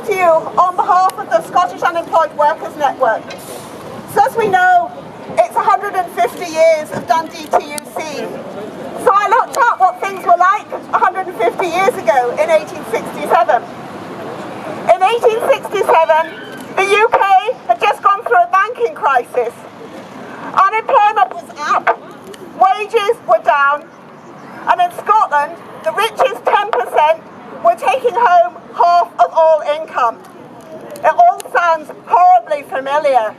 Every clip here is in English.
to you on behalf of the Scottish Unemployed Workers Network. So as we know, it's 150 years of Dundee TUC. So I looked up what things were like 150 years ago in 1867. In 1867, the UK had just gone through a banking crisis. Unemployment was up, wages were down, and in Scotland, the richest 10% were taking home half of all income. It all sounds horribly familiar.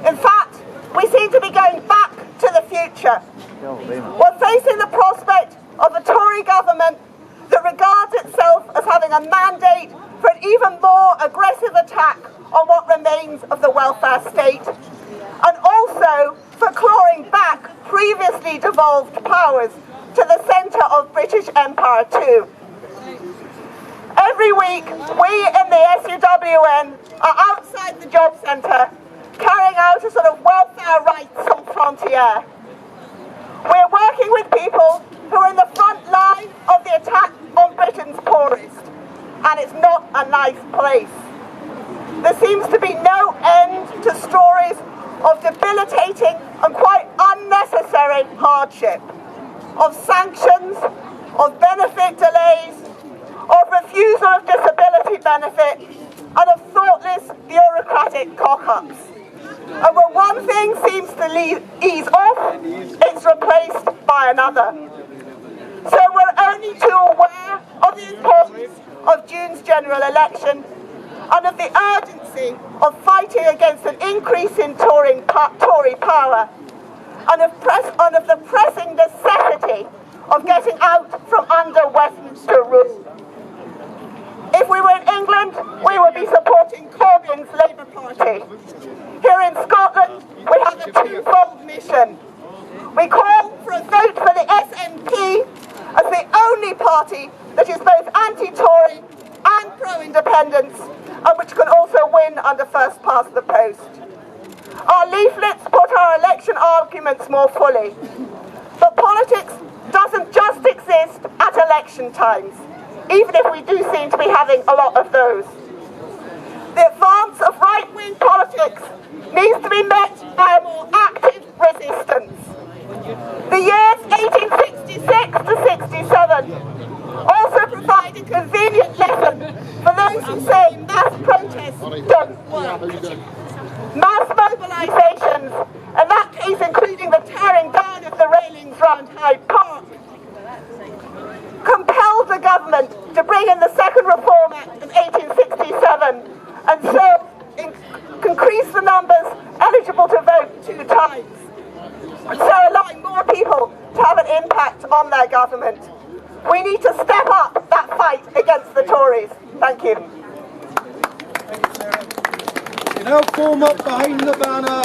In fact, we seem to be going back to the future. We're facing the prospect of a Tory government that regards itself as having a mandate for an even more aggressive attack on what remains of the welfare state, and also for clawing back previously devolved powers to the centre of British Empire too. Every week, we in the SUWN are outside the job centre carrying out a sort of welfare rights on frontier. We're working with people who are in the front line of the attack on Britain's poorest, and it's not a nice place. There seems to be no end to stories of debilitating and quite unnecessary hardship, of sanctions, of benefit delays, of refusal of disability benefit, and of thoughtless bureaucratic cock-ups. And when one thing seems to ease off, it's replaced by another. So we're only too aware of the importance of June's general election and of the urgency of fighting against an increase in Tory power, and of the pressing necessity of getting out from under Westminster rule. If we were in England, we would be supporting Corbyn's Labour Party. Here in Scotland, we have a twofold mission. We call for a vote for the SNP as the only party that is both anti-Tory and pro-independence, and which can also win under first past the post. Our leaflets put our election arguments more fully. But politics doesn't just exist at election times, even if we do seem to be having a lot of those. The advance of right-wing politics needs to be met by a more active resistance. The years 1866 to 67 also provide a convenient lesson for those who say mass protests don't work. Mass mobilisations, in that case including the tearing down of the railings round Hyde Park, compelled the government to bring in the Second Reform Act of 1867 and so increase the numbers eligible to vote 2 times, and so allowing more people to have an impact on their government. We need to step up that fight against the Tories. Thank you. You now form up behind the banner.